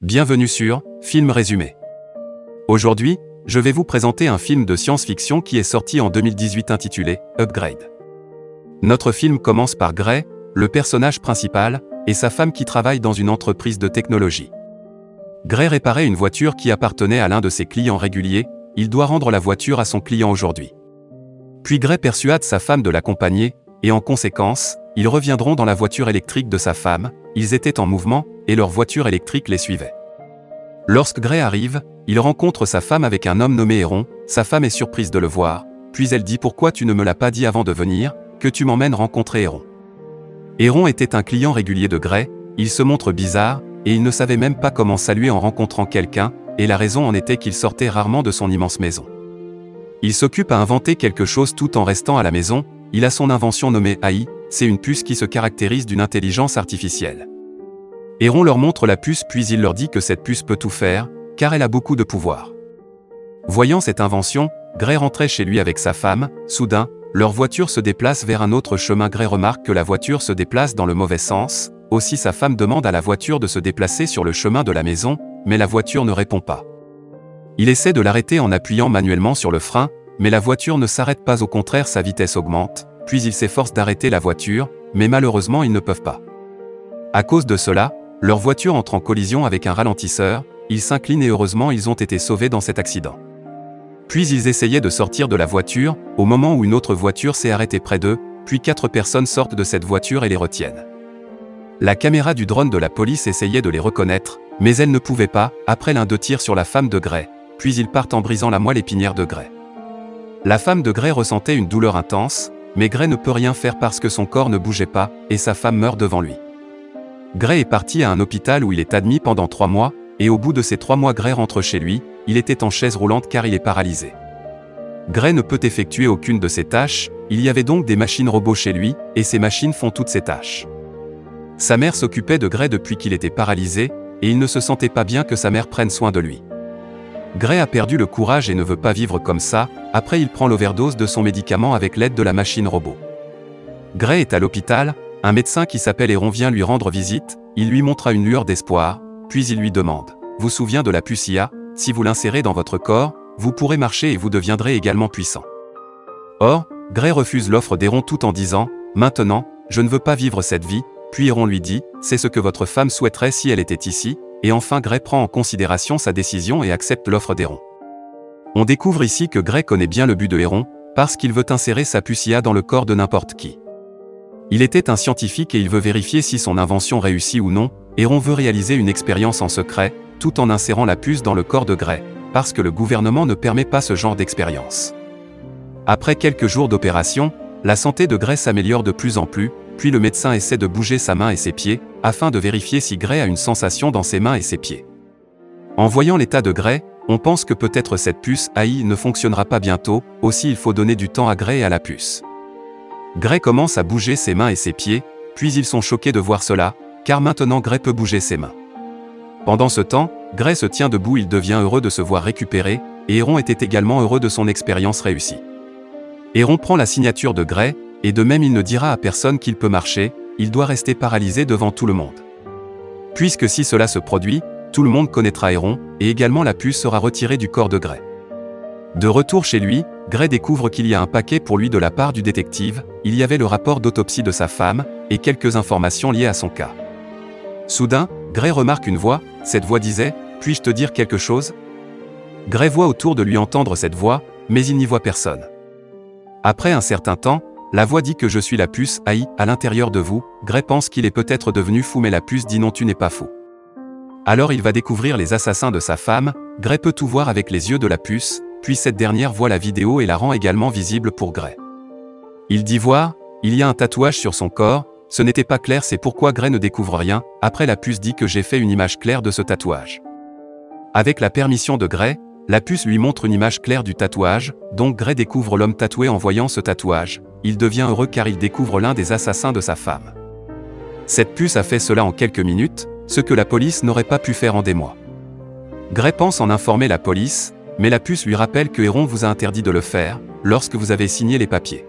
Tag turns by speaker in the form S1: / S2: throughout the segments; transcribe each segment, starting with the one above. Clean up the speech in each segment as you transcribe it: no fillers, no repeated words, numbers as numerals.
S1: Bienvenue sur Film Résumé. Aujourd'hui, je vais vous présenter un film de science-fiction qui est sorti en 2018 intitulé Upgrade. Notre film commence par Gray, le personnage principal, et sa femme qui travaillent dans une entreprise de technologie. Gray réparait une voiture qui appartenait à l'un de ses clients réguliers, il doit rendre la voiture à son client aujourd'hui. Puis Gray persuade sa femme de l'accompagner, et en conséquence, ils reviendront dans la voiture électrique de sa femme, ils étaient en mouvement, et leur voiture électrique les suivait. Lorsque Gray arrive, il rencontre sa femme avec un homme nommé Héron, sa femme est surprise de le voir, puis elle dit « Pourquoi tu ne me l'as pas dit avant de venir, que tu m'emmènes rencontrer Héron ?» Héron était un client régulier de Gray, il se montre bizarre, et il ne savait même pas comment saluer en rencontrant quelqu'un, et la raison en était qu'il sortait rarement de son immense maison. Il s'occupe à inventer quelque chose tout en restant à la maison, il a son invention nommée AI, c'est une puce qui se caractérise d'une intelligence artificielle. Héron leur montre la puce puis il leur dit que cette puce peut tout faire, car elle a beaucoup de pouvoir. Voyant cette invention, Gray rentrait chez lui avec sa femme, soudain, leur voiture se déplace vers un autre chemin. Gray remarque que la voiture se déplace dans le mauvais sens, aussi sa femme demande à la voiture de se déplacer sur le chemin de la maison, mais la voiture ne répond pas. Il essaie de l'arrêter en appuyant manuellement sur le frein, mais la voiture ne s'arrête pas, au contraire sa vitesse augmente, puis il s'efforce d'arrêter la voiture, mais malheureusement ils ne peuvent pas. À cause de cela, leur voiture entre en collision avec un ralentisseur, ils s'inclinent et heureusement ils ont été sauvés dans cet accident. Puis ils essayaient de sortir de la voiture, au moment où une autre voiture s'est arrêtée près d'eux, puis 4 personnes sortent de cette voiture et les retiennent. La caméra du drone de la police essayait de les reconnaître, mais elle ne pouvait pas, après l'un d'eux tire sur la femme de Gray, puis ils partent en brisant la moelle épinière de Gray. La femme de Gray ressentait une douleur intense, mais Gray ne peut rien faire parce que son corps ne bougeait pas, et sa femme meurt devant lui. Gray est parti à un hôpital où il est admis pendant 3 mois, et au bout de ces 3 mois Gray rentre chez lui, il était en chaise roulante car il est paralysé. Gray ne peut effectuer aucune de ses tâches, il y avait donc des machines robots chez lui, et ces machines font toutes ses tâches. Sa mère s'occupait de Gray depuis qu'il était paralysé, et il ne se sentait pas bien que sa mère prenne soin de lui. Gray a perdu le courage et ne veut pas vivre comme ça, après il prend l'overdose de son médicament avec l'aide de la machine robot. Gray est à l'hôpital, un médecin qui s'appelle Héron vient lui rendre visite, il lui montra une lueur d'espoir, puis il lui demande « Vous souvenez de la puce IA, si vous l'insérez dans votre corps, vous pourrez marcher et vous deviendrez également puissant. » Or, Gray refuse l'offre d'Héron tout en disant « Maintenant, je ne veux pas vivre cette vie », puis Héron lui dit « C'est ce que votre femme souhaiterait si elle était ici », et enfin Gray prend en considération sa décision et accepte l'offre d'Héron. On découvre ici que Gray connaît bien le but de Héron, parce qu'il veut insérer sa puce IA dans le corps de n'importe qui. Il était un scientifique et il veut vérifier si son invention réussit ou non, Héron veut réaliser une expérience en secret, tout en insérant la puce dans le corps de Gray, parce que le gouvernement ne permet pas ce genre d'expérience. Après quelques jours d'opération, la santé de Gray s'améliore de plus en plus, puis le médecin essaie de bouger sa main et ses pieds, afin de vérifier si Gray a une sensation dans ses mains et ses pieds. En voyant l'état de Gray, on pense que peut-être cette puce AI ne fonctionnera pas bientôt, aussi il faut donner du temps à Gray et à la puce. Gray commence à bouger ses mains et ses pieds, puis ils sont choqués de voir cela, car maintenant Gray peut bouger ses mains. Pendant ce temps, Gray se tient debout, il devient heureux de se voir récupéré, et Héron était également heureux de son expérience réussie. Héron prend la signature de Gray, et de même il ne dira à personne qu'il peut marcher, il doit rester paralysé devant tout le monde. Puisque si cela se produit, tout le monde connaîtra Héron, et également la puce sera retirée du corps de Gray. De retour chez lui, Gray découvre qu'il y a un paquet pour lui de la part du détective, il y avait le rapport d'autopsie de sa femme, et quelques informations liées à son cas. Soudain, Gray remarque une voix, cette voix disait « Puis-je te dire quelque chose ?» Gray voit autour de lui entendre cette voix, mais il n'y voit personne. Après un certain temps, la voix dit que je suis la puce AI à l'intérieur de vous, Gray pense qu'il est peut-être devenu fou mais la puce dit non tu n'es pas fou. Alors il va découvrir les assassins de sa femme, Gray peut tout voir avec les yeux de la puce, puis cette dernière voit la vidéo et la rend également visible pour Gray. Il dit voir, il y a un tatouage sur son corps, ce n'était pas clair c'est pourquoi Gray ne découvre rien, après la puce dit que j'ai fait une image claire de ce tatouage. Avec la permission de Gray, la puce lui montre une image claire du tatouage, donc Gray découvre l'homme tatoué en voyant ce tatouage, il devient heureux car il découvre l'un des assassins de sa femme. Cette puce a fait cela en quelques minutes, ce que la police n'aurait pas pu faire en des mois. Gray pense en informer la police, mais la puce lui rappelle que Héron vous a interdit de le faire, lorsque vous avez signé les papiers.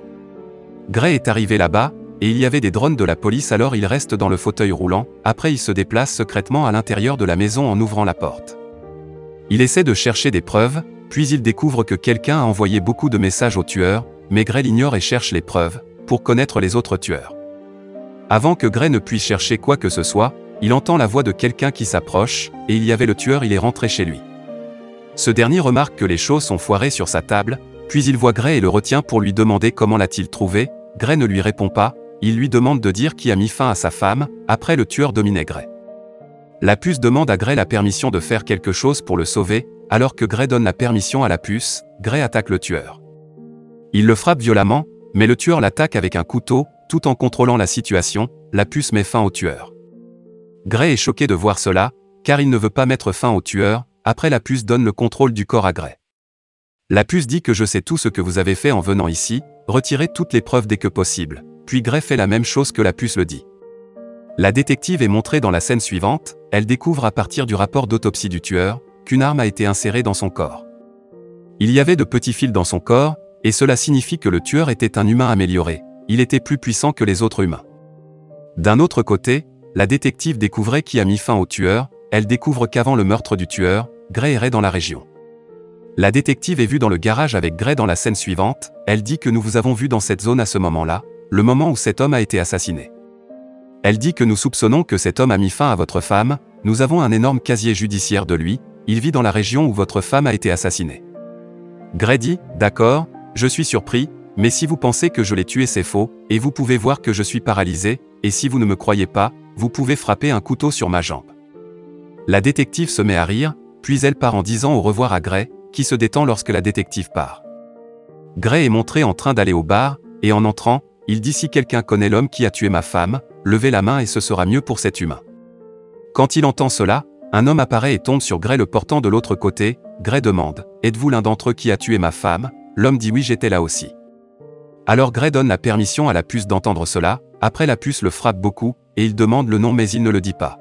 S1: Gray est arrivé là-bas, et il y avait des drones de la police, alors il reste dans le fauteuil roulant, après il se déplace secrètement à l'intérieur de la maison en ouvrant la porte. Il essaie de chercher des preuves, puis il découvre que quelqu'un a envoyé beaucoup de messages au tueur, mais Gray l'ignore et cherche les preuves, pour connaître les autres tueurs. Avant que Gray ne puisse chercher quoi que ce soit, il entend la voix de quelqu'un qui s'approche, et il y avait le tueur, il est rentré chez lui. Ce dernier remarque que les choses sont foirées sur sa table, puis il voit Gray et le retient pour lui demander comment l'a-t-il trouvé. Gray ne lui répond pas, il lui demande de dire qui a mis fin à sa femme, après le tueur dominait Gray. La puce demande à Gray la permission de faire quelque chose pour le sauver, alors que Gray donne la permission à la puce, Gray attaque le tueur. Il le frappe violemment, mais le tueur l'attaque avec un couteau, tout en contrôlant la situation, la puce met fin au tueur. Gray est choqué de voir cela, car il ne veut pas mettre fin au tueur, après la puce donne le contrôle du corps à Gray. La puce dit que je sais tout ce que vous avez fait en venant ici, retirez toutes les preuves dès que possible, puis Gray fait la même chose que la puce le dit. La détective est montrée dans la scène suivante, elle découvre à partir du rapport d'autopsie du tueur, qu'une arme a été insérée dans son corps. Il y avait de petits fils dans son corps, et cela signifie que le tueur était un humain amélioré, il était plus puissant que les autres humains. D'un autre côté, la détective découvrait qui a mis fin au tueur, elle découvre qu'avant le meurtre du tueur, Gray errait dans la région. La détective est vue dans le garage avec Gray dans la scène suivante, elle dit que nous vous avons vu dans cette zone à ce moment-là, le moment où cet homme a été assassiné. Elle dit que nous soupçonnons que cet homme a mis fin à votre femme, nous avons un énorme casier judiciaire de lui, il vit dans la région où votre femme a été assassinée. Gray dit, d'accord, je suis surpris, mais si vous pensez que je l'ai tué c'est faux, et vous pouvez voir que je suis paralysé, et si vous ne me croyez pas, vous pouvez frapper un couteau sur ma jambe. La détective se met à rire, puis elle part en disant au revoir à Gray, qui se détend lorsque la détective part. Gray est montré en train d'aller au bar, et en entrant, il dit si quelqu'un connaît l'homme qui a tué ma femme, levez la main et ce sera mieux pour cet humain. Quand il entend cela, un homme apparaît et tombe sur Gray le portant de l'autre côté, Gray demande, êtes-vous l'un d'entre eux qui a tué ma femme? L'homme dit oui j'étais là aussi. Alors Gray donne la permission à la puce d'entendre cela, après la puce le frappe beaucoup, et il demande le nom mais il ne le dit pas.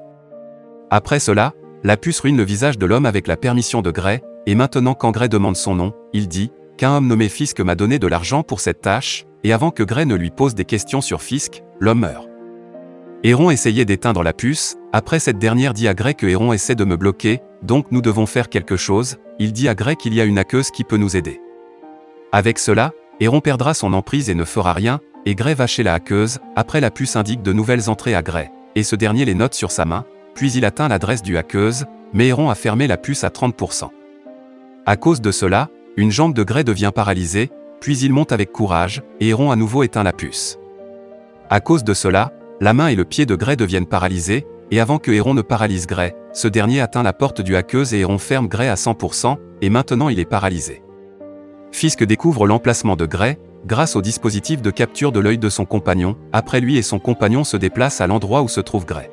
S1: Après cela, la puce ruine le visage de l'homme avec la permission de Gray, et maintenant quand Gray demande son nom, il dit, qu'un homme nommé Fisk m'a donné de l'argent pour cette tâche, et avant que Gray ne lui pose des questions sur Fisk, l'homme meurt. Héron essayait d'éteindre la puce, après cette dernière dit à Gray que Héron essaie de me bloquer, donc nous devons faire quelque chose, il dit à Gray qu'il y a une hackeuse qui peut nous aider. Avec cela, Héron perdra son emprise et ne fera rien, et Gray va chez la hackeuse, après la puce indique de nouvelles entrées à Gray, et ce dernier les note sur sa main, puis il atteint l'adresse du hackeuse, mais Héron a fermé la puce à 30%. À cause de cela, une jambe de Gray devient paralysée, puis il monte avec courage, et Héron à nouveau éteint la puce. À cause de cela, la main et le pied de Gray deviennent paralysés, et avant que Héron ne paralyse Gray, ce dernier atteint la porte du hackeuse et Héron ferme Gray à 100%, et maintenant il est paralysé. Fisk découvre l'emplacement de Gray, grâce au dispositif de capture de l'œil de son compagnon, après lui et son compagnon se déplacent à l'endroit où se trouve Gray.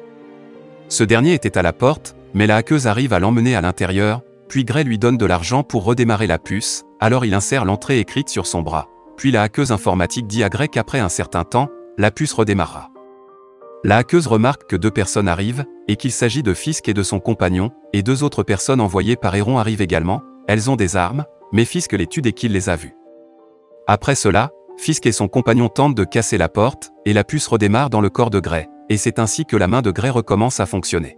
S1: Ce dernier était à la porte, mais la hackeuse arrive à l'emmener à l'intérieur, puis Gray lui donne de l'argent pour redémarrer la puce, alors il insère l'entrée écrite sur son bras, puis la hackeuse informatique dit à Gray qu'après un certain temps, la puce redémarrera. La hackeuse remarque que 2 personnes arrivent, et qu'il s'agit de Fisk et de son compagnon, et 2 autres personnes envoyées par Héron arrivent également, elles ont des armes, mais Fisk les tue dès qu'il les a vues. Après cela, Fisk et son compagnon tentent de casser la porte, et la puce redémarre dans le corps de Gray, et c'est ainsi que la main de Gray recommence à fonctionner.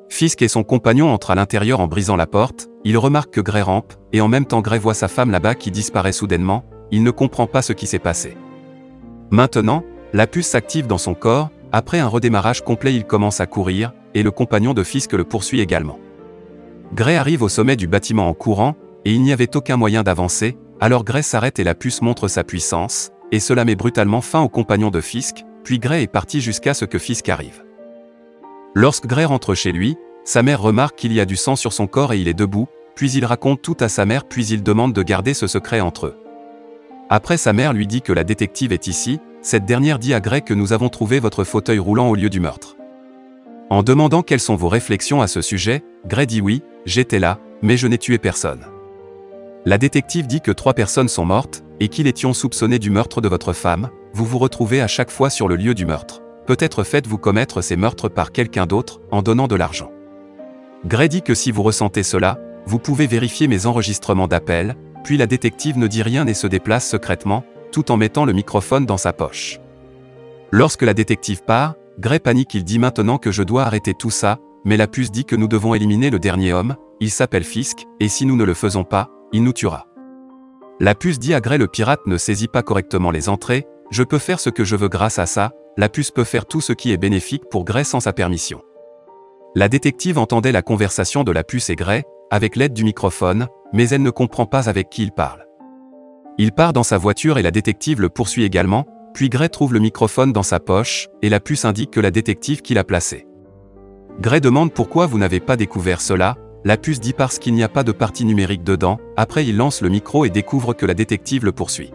S1: Fisk et son compagnon entrent à l'intérieur en brisant la porte, il remarque que Gray rampe, et en même temps Gray voit sa femme là-bas qui disparaît soudainement, il ne comprend pas ce qui s'est passé. Maintenant, la puce s'active dans son corps, après un redémarrage complet il commence à courir, et le compagnon de Fisk le poursuit également. Gray arrive au sommet du bâtiment en courant, et il n'y avait aucun moyen d'avancer, alors Gray s'arrête et la puce montre sa puissance, et cela met brutalement fin au compagnon de Fisk, puis Gray est parti jusqu'à ce que Fisk arrive. Lorsque Gray rentre chez lui, sa mère remarque qu'il y a du sang sur son corps et il est debout, puis il raconte tout à sa mère puis il demande de garder ce secret entre eux. Après sa mère lui dit que la détective est ici, cette dernière dit à Gray que nous avons trouvé votre fauteuil roulant au lieu du meurtre. En demandant quelles sont vos réflexions à ce sujet, Gray dit oui, j'étais là, mais je n'ai tué personne. La détective dit que 3 personnes sont mortes, et qu'il étions soupçonnés du meurtre de votre femme, vous vous retrouvez à chaque fois sur le lieu du meurtre. Peut-être faites-vous commettre ces meurtres par quelqu'un d'autre, en donnant de l'argent. Gray dit que si vous ressentez cela, vous pouvez vérifier mes enregistrements d'appels, puis la détective ne dit rien et se déplace secrètement, tout en mettant le microphone dans sa poche. Lorsque la détective part, Gray panique, il dit maintenant que je dois arrêter tout ça, mais la puce dit que nous devons éliminer le dernier homme, il s'appelle Fisk, et si nous ne le faisons pas, il nous tuera. La puce dit à Gray, le pirate ne saisit pas correctement les entrées, je peux faire ce que je veux grâce à ça, la puce peut faire tout ce qui est bénéfique pour Gray sans sa permission. La détective entendait la conversation de la puce et Gray, avec l'aide du microphone, mais elle ne comprend pas avec qui il parle. Il part dans sa voiture et la détective le poursuit également, puis Gray trouve le microphone dans sa poche, et la puce indique que la détective qui l'a placé. Gray demande pourquoi vous n'avez pas découvert cela, la puce dit parce qu'il n'y a pas de partie numérique dedans, après il lance le micro et découvre que la détective le poursuit.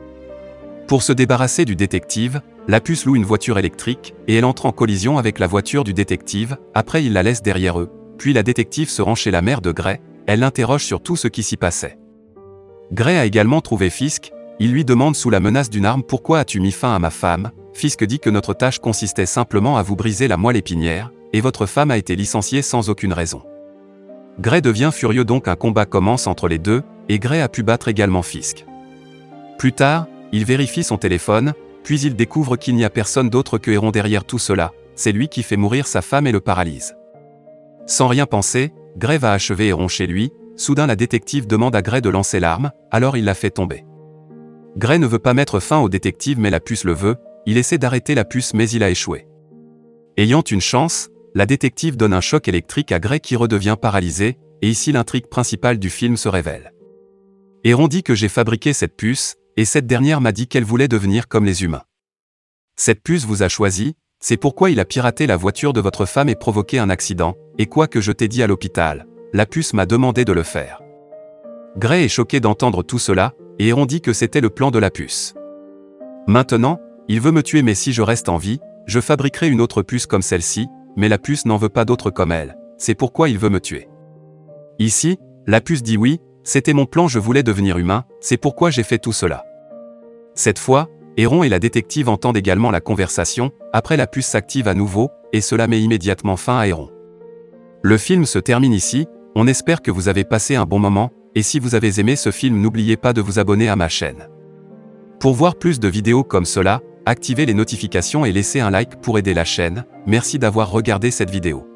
S1: Pour se débarrasser du détective, la puce loue une voiture électrique, et elle entre en collision avec la voiture du détective, après il la laisse derrière eux, puis la détective se rend chez la mère de Gray, elle l'interroge sur tout ce qui s'y passait. Gray a également trouvé Fisk, il lui demande sous la menace d'une arme pourquoi as-tu mis fin à ma femme, Fisk dit que notre tâche consistait simplement à vous briser la moelle épinière, et votre femme a été licenciée sans aucune raison. Gray devient furieux donc un combat commence entre les deux, et Gray a pu battre également Fisk. Plus tard, il vérifie son téléphone, puis il découvre qu'il n'y a personne d'autre que Héron derrière tout cela, c'est lui qui fait mourir sa femme et le paralyse. Sans rien penser, Gray va achever Héron chez lui, soudain la détective demande à Gray de lancer l'arme, alors il la fait tomber. Gray ne veut pas mettre fin au détective mais la puce le veut, il essaie d'arrêter la puce mais il a échoué. Ayant une chance, la détective donne un choc électrique à Gray qui redevient paralysé, et ici l'intrigue principale du film se révèle. Héron dit que j'ai fabriqué cette puce, et cette dernière m'a dit qu'elle voulait devenir comme les humains. Cette puce vous a choisi, c'est pourquoi il a piraté la voiture de votre femme et provoqué un accident, et quoi que je t'ai dit à l'hôpital, la puce m'a demandé de le faire. Gray est choqué d'entendre tout cela, et Héron dit que c'était le plan de la puce. Maintenant, il veut me tuer mais si je reste en vie, je fabriquerai une autre puce comme celle-ci, mais la puce n'en veut pas d'autre comme elle, c'est pourquoi il veut me tuer. Ici, la puce dit oui, c'était mon plan, je voulais devenir humain, c'est pourquoi j'ai fait tout cela. Cette fois, Héron et la détective entendent également la conversation, après la puce s'active à nouveau, et cela met immédiatement fin à Héron. Le film se termine ici, on espère que vous avez passé un bon moment, et si vous avez aimé ce film n'oubliez pas de vous abonner à ma chaîne. Pour voir plus de vidéos comme cela, activez les notifications et laissez un like pour aider la chaîne, merci d'avoir regardé cette vidéo.